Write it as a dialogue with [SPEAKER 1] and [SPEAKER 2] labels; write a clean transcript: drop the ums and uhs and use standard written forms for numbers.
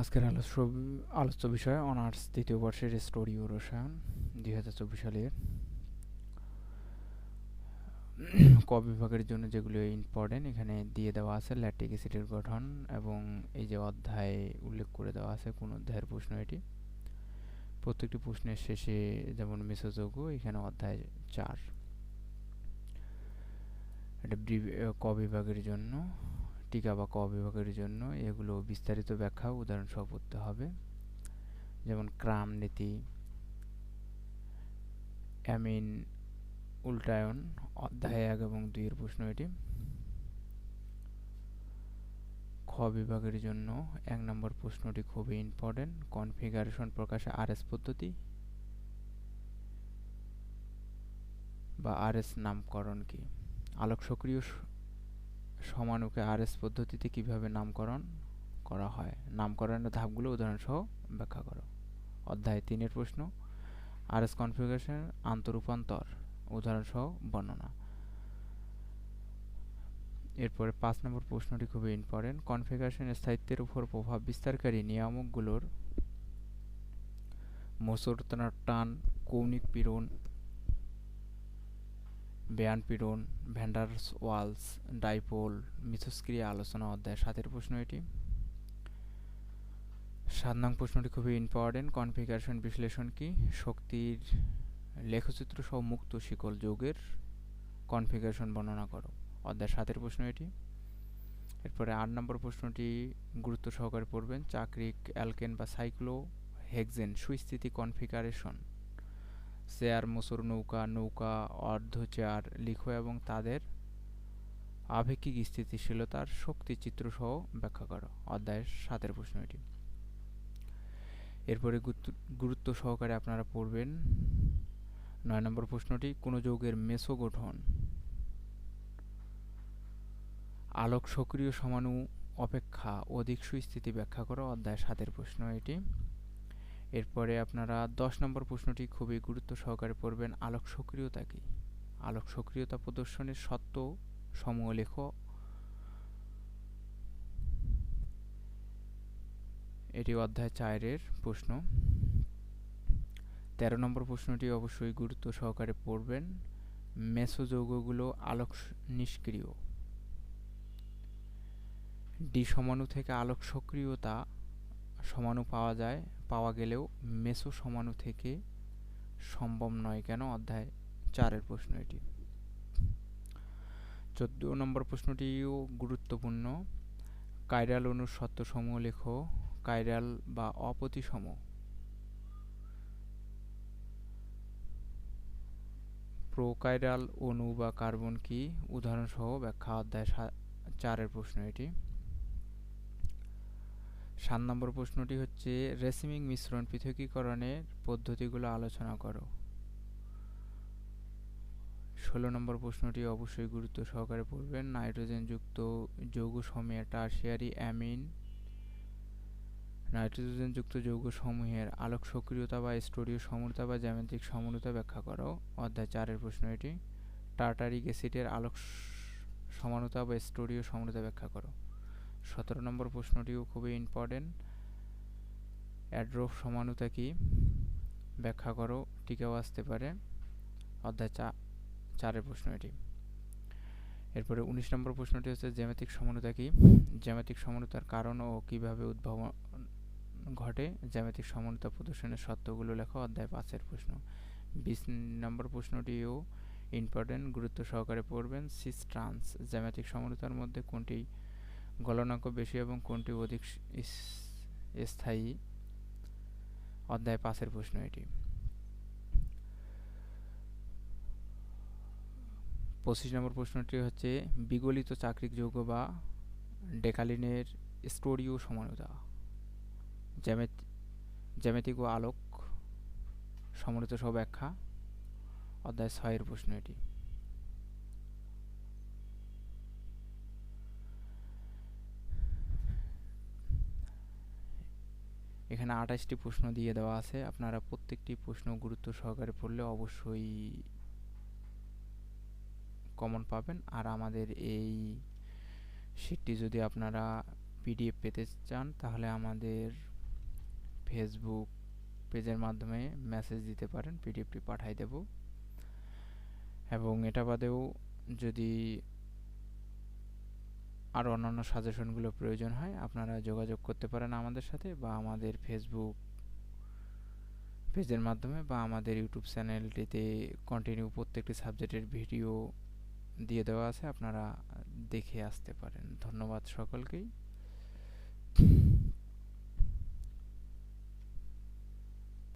[SPEAKER 1] আজকের আলোচ্য বিষয় অনার্স তৃতীয় বর্ষের স্টোরি ও রসায়ন 2024 সালের ক বিভাগের জন্য যেগুলো ইম্পর্টেন্ট এখানে দিয়ে দেওয়া আছে। ল্যাকটিক অ্যাসিডের গঠন এবং এই যে অধ্যায় উল্লেখ করে দেওয়া আছে কোন অধ্যায়ের প্রশ্ন এটি। প্রত্যেকটি প্রশ্নের শেষে যেমন মেসোযোগ এখানে অধ্যায় 4। এটা ক বিভাগের জন্য, টিকা বা ক বিভাগের জন্য এগুলো বিস্তারিত ব্যাখ্যা উদাহরণ সহ পড়তে হবে। যেমন ক্রাম নীতি, অ্যামিন উল্টায়ন, অধ্যায় 1 এবং 2 এর প্রশ্ন এটি। খ বিভাগের জন্য 1 নম্বর প্রশ্নটি খুবই ইম্পর্টেন্ট। কনফিগারেশন প্রকাশে আরএস পদ্ধতি বা আরএস নামকরণ কি? আলোক সক্রিয় সমাণুকে আরএস পদ্ধতিতে কিভাবে নামকরণ করা হয়? নামকরণের ধাপগুলো উদাহরণ সহ ব্যাখ্যা করো। অধ্যায় 3 এর প্রশ্ন, আরএস কনফিগারেশন আন্তঃরূপান্তর উদাহরণ সহ বর্ণনা। এরপরে 5 নম্বর প্রশ্নটি খুবই ইম্পর্টেন্ট। কনফিগারেশন স্থায়িত্বের উপর প্রভাব বিস্তারকারী নিয়ামকগুলোর মোচড়ানোর টান, কৌণিক পীড়ন, ব্যান্ড পীড়ন, ভ্যান্ডারস ওয়ালস, ডাইপোল, মিথস্ক্রিয়া আলোচনা অধ্যায় 7 এর প্রশ্ন এটি। 7 নং প্রশ্নটি খুবই ইম্পর্টেন্ট। কনফিগারেশন বিশ্লেষণ কি? শক্তির লেখচিত্র সহ মুক্ত শিকল যৌগের কনফিগারেশন বর্ণনা করো। অধ্যায় 7 এর প্রশ্ন এটি। এরপরে 8 নম্বর প্রশ্নটি গুরুত্ব সহকারে পড়বেন। চাক্রিক অ্যালকেন বা সাইক্লোহেক্সেন সুস্থিতি কনফিগারেশন। চেয়ার, মোচড় নৌকা, নৌকা, অর্ধচেয়ার লিখো এবং তাদের আপেক্ষিক স্থিতিশীলতার শক্তি চিত্র সহ ব্যাখ্যা করো। অধ্যায় 7 এর প্রশ্ন এটি। এরপরে গুরুত্ব সহকারে আপনারা পড়বেন 9 নম্বর প্রশ্নটি। কোন যৌগের মেসো গঠন আলোক সক্রিয় সমাণু অপেক্ষা অধিক সুস্থিতি ব্যাখ্যা করো। অধ্যায় 7 এর প্রশ্ন এটি। এরপরে আপনারা 10 নম্বর প্রশ্নটি খুবই গুরুত্ব সহকারে পড়বেন। আলোক সক্রিয়তা কি? আলোক সক্রিয়তা প্রদর্শনের শর্ত সমূহ লেখো। এটি অধ্যায় 4 এর প্রশ্ন। 13 নম্বর প্রশ্নটি অবশ্যই গুরুত্ব সহকারে পড়বেন। মেসো যৌগগুলো আলোক নিষ্ক্রিয়। ডি সমাণু থেকে আলোক সক্রিয়তা সমাণু পাওয়া গেলেও মেসো সমাণু থেকে সম্ভব নয় কেন? অধ্যায় 4 এর প্রশ্ন এটি। 14 নম্বর প্রশ্নটিও গুরুত্বপূর্ণ। কাইরাল অণুর শর্তসমূহ লেখো। কাইরাল বা অপ্রতিসম প্রোকাইরাল অণু বা কার্বন কি? উদাহরণ সহ ব্যাখ্যা। অধ্যায় 4 এর প্রশ্ন এটি। 7 নম্বর প্রশ্নটি হচ্ছে রেসিমিক মিশ্রণ পৃথকীকরণের পদ্ধতিগুলো আলোচনা করো। 16 নম্বর প্রশ্নটি অবশ্যই গুরুত্ব সহকারে পড়বেন। নাইট্রোজেনযুক্ত যৌগসমূহের টারশিয়ারি অ্যামিন নাইট্রোজেনযুক্ত যৌগসমূহের আলোক সক্রিয়তা বা স্টোরীয় সমরূপতা বা জ্যামিতিক সমরূপতা ব্যাখ্যা করো। অধ্যায় 4 এর প্রশ্ন এটি। টার্টারিক অ্যাসিডের আলোক সমানুতা বা স্টোরীয় সমরূপতা ব্যাখ্যা করো। 17 নম্বর প্রশ্নটিও খুবই ইম্পর্টেন্ট। অ্যাড্রফ সমানুতা কি? ব্যাখ্যা করো। টিকাও আসতে পারে। অধ্যায় 4 এর প্রশ্ন এটি। এরপরে 19 নম্বর প্রশ্নটি হচ্ছে জ্যামিতিক সমরূপতা কি? জ্যামিতিক সমরূপতার কারণ ও কিভাবে উদ্ভাবন ঘটে। জ্যামিতিক সমরূপতা প্রদর্শনের শর্তগুলো লেখো। অধ্যায় 5 এর প্রশ্ন। 20 নম্বর প্রশ্নটিও ইম্পর্টেন্ট, গুরুত্ব সহকারে পড়বেন। সিস ট্রান্স জ্যামিতিক সমরূপতার মধ্যে কোনটি গলনাঙ্ক বেশি এবং কোনটি অধিক স্থায়ী? অধ্যায় 5 এর প্রশ্ন এটি। 25 নম্বর প্রশ্নটি হচ্ছে বিগলিত চাক্রিক যৌগ বা ডেকালিনের স্টোরীয় সমানুতা। জ্যামিতিক ও আলোক সমরূপতা সহ ব্যাখ্যা। অধ্যায় 6 এর প্রশ্ন এটি। এখানে 28টি প্রশ্ন দিয়ে দেওয়া আছে। আপনারা প্রত্যেকটি প্রশ্ন গুরুত্ব সহকারে পড়লে অবশ্যই কমন পাবেন। আর আমাদের এই শীটটি যদি আপনারা পিডিএফ পেতে চান তাহলে আমাদের ফেসবুক পেজের মাধ্যমে মেসেজ দিতে পারেন, পিডিএফটি পাঠিয়ে দেব। এবং এটা বাদেও যদি আরও অন্যান্য সাজেশনগুলো প্রয়োজন হয় আপনারা যোগাযোগ করতে পারেন আমাদের সাথে, বা আমাদের ফেসবুক পেজের মাধ্যমে, বা আমাদের ইউটিউব চ্যানেলটিতে কন্টিনিউ প্রত্যেকটি সাবজেক্টের ভিডিও দিয়ে দেওয়া আছে, আপনারা দেখে আসতে পারেন। ধন্যবাদ সকলকেই।